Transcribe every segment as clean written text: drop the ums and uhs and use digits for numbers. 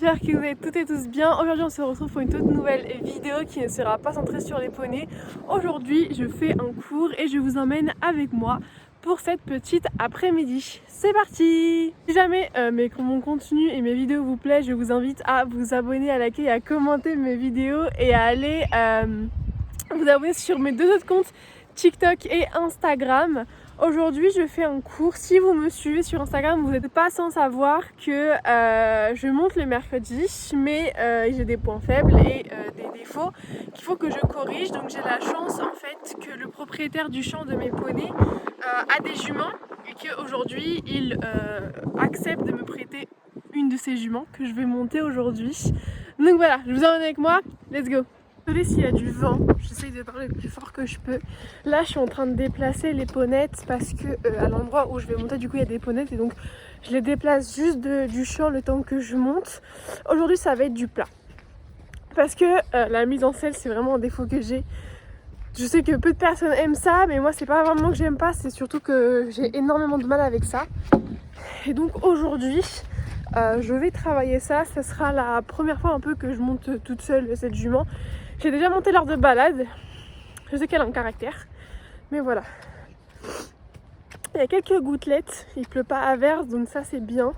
j'espère que vous allez toutes et tous bien. Aujourd'hui on se retrouve pour une toute nouvelle vidéo qui ne sera pas centrée sur les poneys. Aujourd'hui je fais un cours et je vous emmène avec moi pour cette petite après-midi. C'est parti! Si jamais mon contenu et mes vidéos vous plaisent, je vous invite à vous abonner, à liker et à commenter mes vidéos et à aller vous abonner sur mes deux autres comptes TikTok et Instagram. Aujourd'hui je fais un cours. Si vous me suivez sur Instagram, vous n'êtes pas sans savoir que je monte le mercredi, mais j'ai des points faibles et des défauts qu'il faut que je corrige. Donc j'ai la chance en fait que le propriétaire du champ de mes poneys a des juments et qu'aujourd'hui il accepte de me prêter une de ces juments que je vais monter aujourd'hui. Donc voilà, je vous emmène avec moi, let's go! Désolée s'il y a du vent, j'essaye de parler le plus fort que je peux. Là je suis en train de déplacer les ponnettes parce que à l'endroit où je vais monter du coup il y a des ponnettes et donc je les déplace juste du champ le temps que je monte. Aujourd'hui ça va être du plat parce que la mise en selle c'est vraiment un défaut que j'ai. Je sais que peu de personnes aiment ça, mais moi c'est pas vraiment que j'aime pas, c'est surtout que j'ai énormément de mal avec ça. Et donc aujourd'hui je vais travailler ça. Ça sera la première fois un peu que je monte toute seule cette jument. J'ai déjà monté lors de balade. Je sais qu'elle a un caractère, mais voilà. Il y a quelques gouttelettes, il pleut pas à verse, donc ça c'est bien.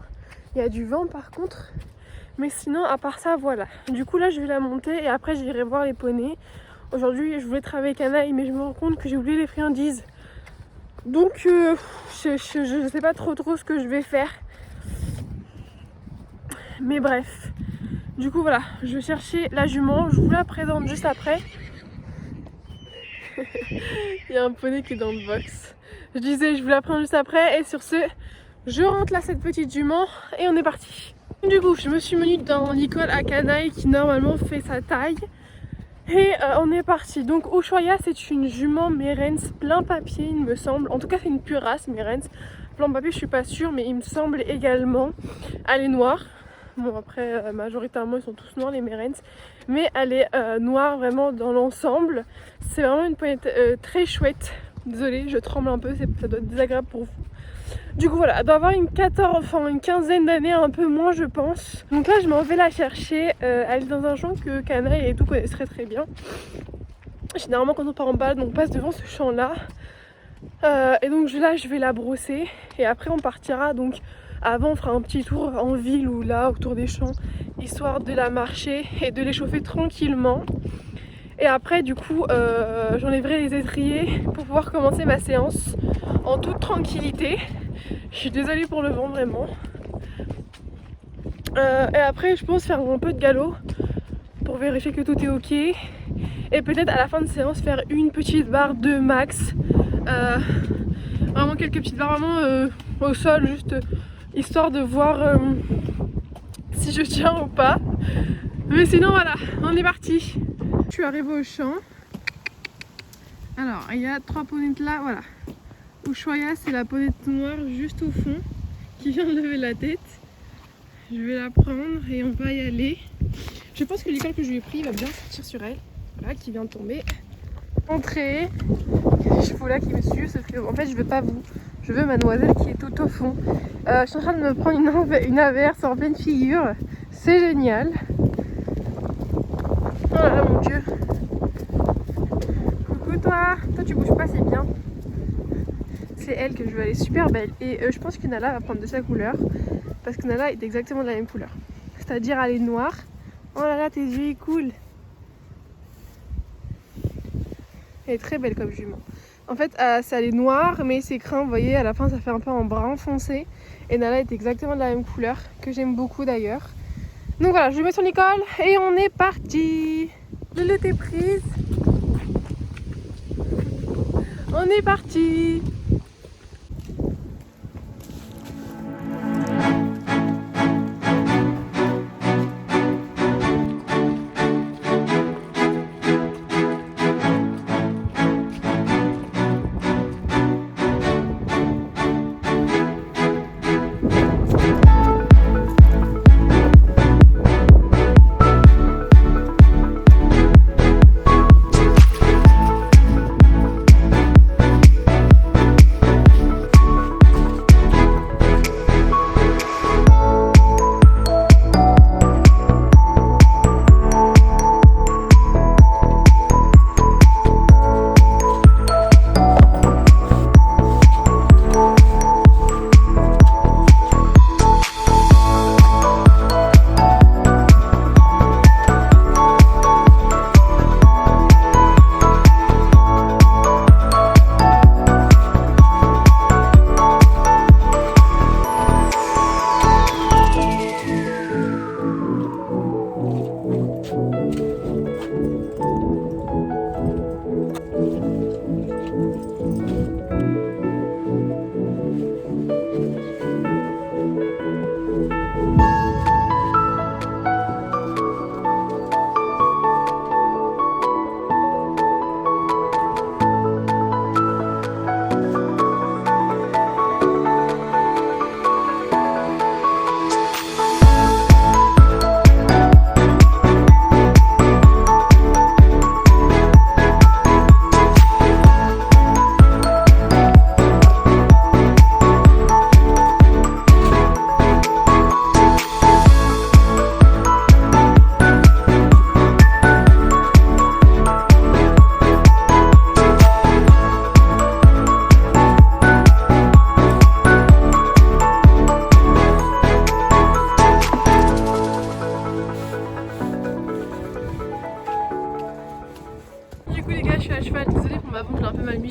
Il y a du vent par contre, mais sinon à part ça voilà. Du coup là je vais la monter et après j'irai voir les poneys. Aujourd'hui je voulais travailler canaille, mais je me rends compte que j'ai oublié les friandises. Donc je sais pas trop ce que je vais faire. Mais bref. Du coup voilà, je vais chercher la jument, je vous la présente juste après. Il y a un poney qui est dans le box. Je disais je vous la présente juste après et sur ce, je rentre là cette petite jument et on est parti. Du coup je me suis menue dans l'école à canaille qui normalement fait sa taille. Et on est parti. Donc Ushuaïa c'est une jument Mérens plein papier il me semble. En tout cas c'est une pure race Mérens. Plein papier je suis pas sûre, mais il me semble également. Elle est noire. Bon après majoritairement ils sont tous noirs les Mérens, mais elle est noire vraiment dans l'ensemble. C'est vraiment une ponette très chouette. Désolée je tremble un peu, ça doit être désagréable pour vous. Du coup voilà, elle doit avoir une quinzaine d'années, un peu moins je pense. Donc là je m'en vais la chercher, elle est dans un champ que Canaille et tout connaissent très bien. Généralement quand on part en balade on passe devant ce champ là. Et donc là je vais la brosser et après on partira donc. Avant on fera un petit tour en ville ou là autour des champs, histoire de la marcher et de l'échauffer tranquillement. Et après du coup j'enlèverai les étriers pour pouvoir commencer ma séance en toute tranquillité. Je suis désolée pour le vent vraiment. Et après je pense faire un peu de galop pour vérifier que tout est ok. Et peut-être à la fin de séance faire une petite barre de max. Vraiment quelques petites barres vraiment au sol juste. Histoire de voir si je tiens ou pas. Mais sinon voilà, on est parti. Je suis arrivée au champ. Alors il y a 3 ponettes là, voilà. Ushuaïa c'est la ponette noire juste au fond qui vient de lever la tête. Je vais la prendre et on va y aller. Je pense que l'école que je lui ai pris va bien sortir sur elle. Voilà, qui vient de tomber. Entrée. Les chevaux là qui me suivent, sauf que en fait je veux pas vous. Je veux Mademoiselle qui est tout au fond. Je suis en train de me prendre une averse en pleine figure. C'est génial. Oh là là mon dieu. Coucou toi. Toi tu bouges pas, c'est bien. C'est elle que je veux, elle est super belle. Et je pense que Nala va prendre de sa couleur. Parce que Nala est exactement de la même couleur. C'est-à-dire elle est noire. Oh là là tes yeux ils coulent. Elle est très belle comme jument. En fait, ça elle est noire, mais ses crins, vous voyez, à la fin, ça fait un peu en brun foncé. Et Nala est exactement de la même couleur, que j'aime beaucoup d'ailleurs. Donc voilà, je lui mets son école et on est parti. Le lait est prise. On est parti.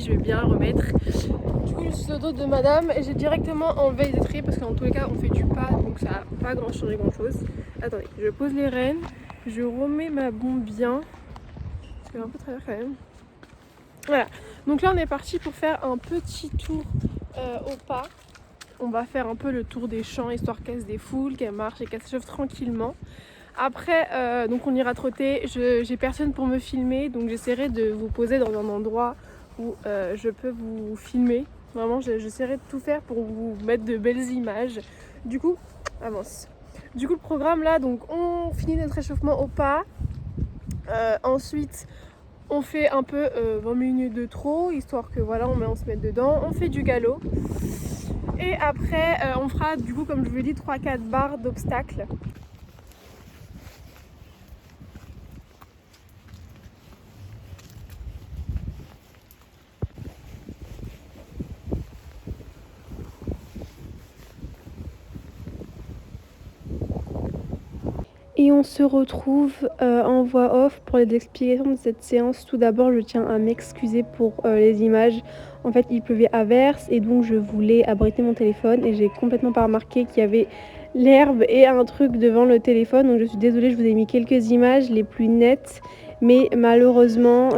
je vais bien remettre. Du coup je suis au dos de madame et j'ai directement enlevé les étriers parce qu'en tous les cas on fait du pas, donc ça n'a pas changé grand chose. Attendez, je pose les rênes, je remets ma bombe bien, parce qu'elle est un peu travers quand même. Voilà, donc là on est parti pour faire un petit tour au pas. On va faire un peu le tour des champs histoire qu'elle se défoule, qu'elle marche et qu'elle s'échauffe tranquillement. Après, donc on ira trotter. J'ai personne pour me filmer, donc j'essaierai de vous poser dans un endroit où je peux vous filmer. Vraiment, j'essaierai de tout faire pour vous mettre de belles images. Du coup, avance. Du coup, le programme là, donc on finit notre échauffement au pas. Ensuite, on fait un peu 20 minutes de trot, histoire que voilà, on se mette dedans. On fait du galop. Et après, on fera du coup, comme je vous l'ai dit, 3-4 barres d'obstacles. Et on se retrouve en voix off pour les explications de cette séance. Tout d'abord, je tiens à m'excuser pour les images. En fait, il pleuvait à verse et donc je voulais abriter mon téléphone et j'ai complètement pas remarqué qu'il y avait l'herbe et un truc devant le téléphone. Donc je suis désolée, je vous ai mis quelques images les plus nettes. Mais malheureusement,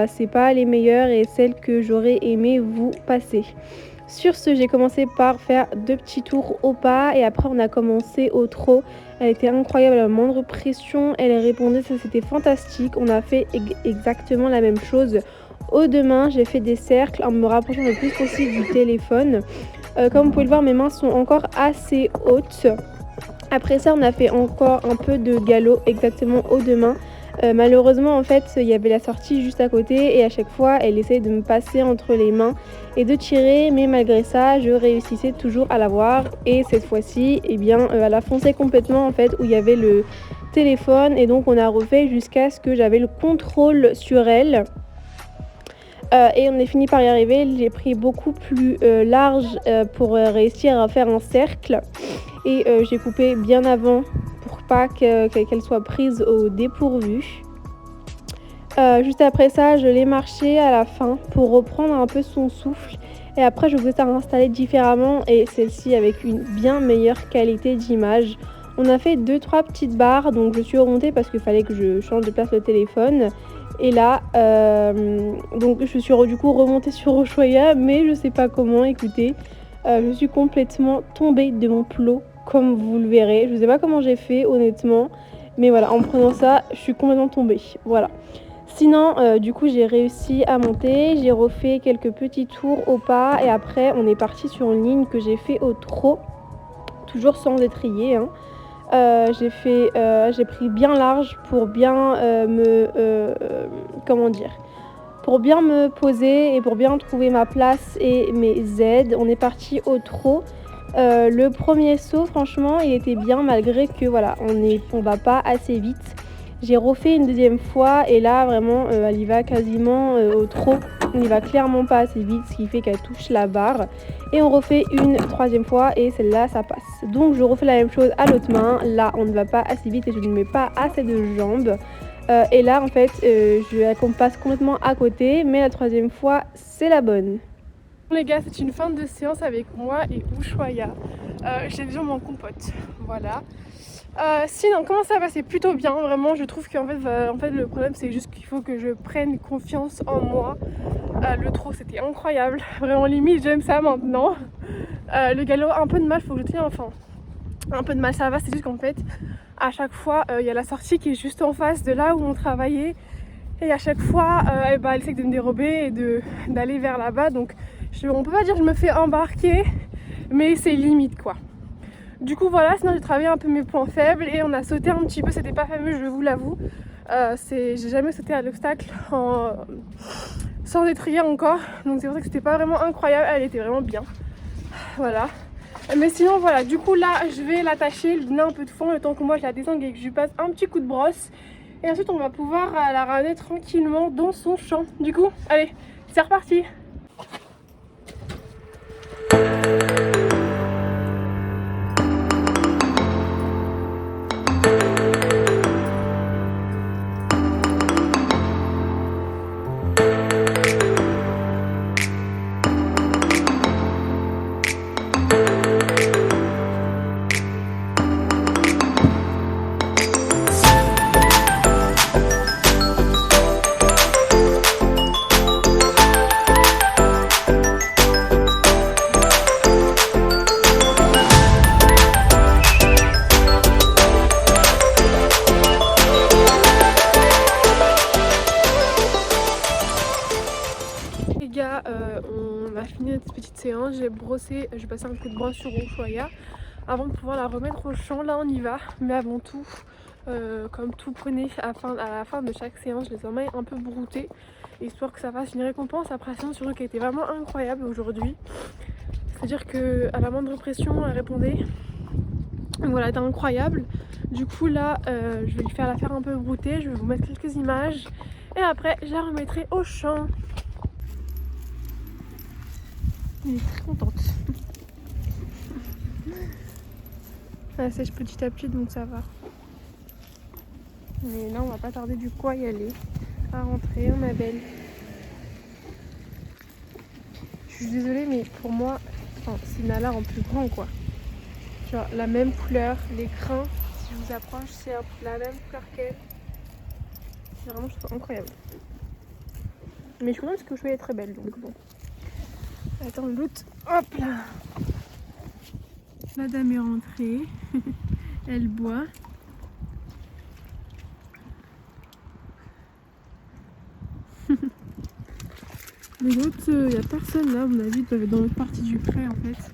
c'est pas les meilleures et celles que j'aurais aimé vous passer. Sur ce, j'ai commencé par faire 2 petits tours au pas et après on a commencé au trot. Elle était incroyable à la moindre pression, elle répondait, ça c'était fantastique. On a fait exactement la même chose aux 2 mains. J'ai fait des cercles en me rapprochant le plus possible du téléphone. Comme vous pouvez le voir, mes mains sont encore assez hautes. Après ça, on a fait encore un peu de galop exactement aux 2 mains. Malheureusement en fait il y avait la sortie juste à côté et à chaque fois elle essayait de me passer entre les mains et de tirer, mais malgré ça je réussissais toujours à la voir et cette fois-ci elle a foncé complètement en fait où il y avait le téléphone et donc on a refait jusqu'à ce que j'avais le contrôle sur elle. Et on est fini par y arriver. J'ai pris beaucoup plus large pour réussir à faire un cercle et j'ai coupé bien avant pour pas qu'elle soit prise au dépourvu. Juste après ça, je l'ai marché à la fin pour reprendre un peu son souffle et après je vous ai installé différemment et celle-ci avec une bien meilleure qualité d'image. On a fait 2-3 petites barres, donc je suis remontée parce qu'il fallait que je change de place le téléphone. Et là, donc je suis du coup remontée sur Ushuaïa, mais je sais pas comment, écoutez. Je suis complètement tombée de mon plot, comme vous le verrez. Je sais pas comment j'ai fait, honnêtement. Mais voilà, en prenant ça, je suis complètement tombée. Voilà. Sinon, du coup, j'ai réussi à monter. J'ai refait quelques petits tours au pas. Et après, on est parti sur une ligne que j'ai fait au trot. Toujours sans étrier, hein. J'ai pris bien large pour bien pour bien me poser et pour bien trouver ma place et mes aides. On est parti au trot. Le premier saut, franchement, il était bien malgré que voilà, on va pas assez vite. J'ai refait une deuxième fois et là vraiment elle y va quasiment au trot. On n'y va clairement pas assez vite, ce qui fait qu'elle touche la barre. Et on refait une troisième fois et celle-là ça passe. Donc je refais la même chose à l'autre main. Là on ne va pas assez vite et je ne mets pas assez de jambes. Et là en fait elle passe complètement à côté, mais la troisième fois c'est la bonne. Les gars, c'est une fin de séance avec moi et Ushuaïa. J'ai déjà mon compote, voilà. Sinon, comment ça va? C'est plutôt bien, vraiment. Je trouve qu'en fait, le problème c'est juste qu'il faut que je prenne confiance en moi. Le trot c'était incroyable, vraiment limite j'aime ça maintenant. Le galop, un peu de mal, faut que je tienne, enfin un peu de mal ça va, c'est juste qu'en fait à chaque fois il y a la sortie qui est juste en face de là où on travaillait et à chaque fois elle essaie de me dérober et d'aller vers là-bas, donc on peut pas dire que je me fais embarquer, mais c'est limite quoi. Du coup voilà, sinon j'ai travaillé un peu mes points faibles et on a sauté un petit peu, c'était pas fameux, je vous l'avoue. J'ai jamais sauté à l'obstacle sans étrier encore, donc c'est pour ça que c'était pas vraiment incroyable, elle était vraiment bien. Voilà. Mais sinon voilà, du coup là je vais l'attacher, lui donner un peu de fond le temps que moi je la désangle et que je lui passe un petit coup de brosse. Et ensuite on va pouvoir la ramener tranquillement dans son champ. Du coup, allez, c'est reparti. séance, j'ai brossé, j'ai passé un coup de brosse sur Ushuaïa avant de pouvoir la remettre au champ. Là on y va, mais avant tout, comme tout poney, à la fin de chaque séance, je les emmène un peu brouter, histoire que ça fasse une récompense après la séance, surtout qui a été vraiment incroyable aujourd'hui. C'est-à-dire qu'à la moindre pression, elle répondait. Donc voilà, c'était incroyable. Du coup là, je vais lui faire la faire un peu brouter, je vais vous mettre quelques images et après je la remettrai au champ. Elle est très contente. Elle sèche petit à petit donc ça va. Mais là on va pas tarder du coup à y aller, à rentrer, ma belle. Je suis désolée mais pour moi, enfin, c'est Nala en plus grand quoi. Genre la même couleur, les crins, si je vous approche c'est la même couleur qu'elle. C'est vraiment je trouve incroyable. Mais je suis contente parce que Ushuaïa est très belle donc bon. Attends l'autre, hop là. Madame est rentrée, elle boit. Les autres, il n'y a personne là, à mon avis, ils doivent être dans l'autre partie du pré en fait.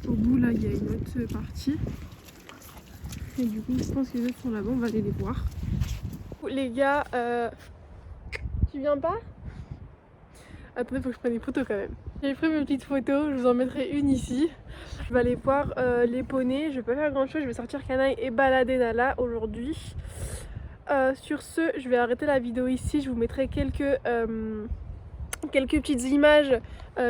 Au bout là, il y a une autre partie. Et du coup, je pense que les autres sont là-bas, on va aller les voir. Les gars, tu viens pas? Attendez, faut que je prenne des photos quand même. J'ai pris mes petites photos, je vous en mettrai une ici. Je vais aller voir les poneys, je vais pas faire grand chose, je vais sortir Canaille et balader Nala aujourd'hui. Sur ce, je vais arrêter la vidéo ici, je vous mettrai quelques petites images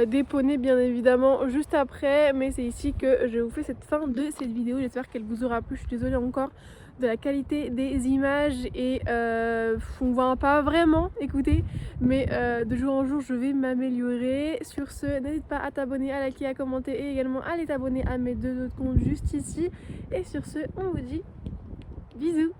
des poneys bien évidemment juste après, mais c'est ici que je vous fais cette fin de cette vidéo. J'espère qu'elle vous aura plu. Je suis désolée encore de la qualité des images et on voit pas vraiment, écoutez, mais de jour en jour je vais m'améliorer. Sur ce, n'hésite pas à t'abonner, à liker, à commenter et également à aller t'abonner à mes deux autres comptes juste ici. Et sur ce, on vous dit bisous.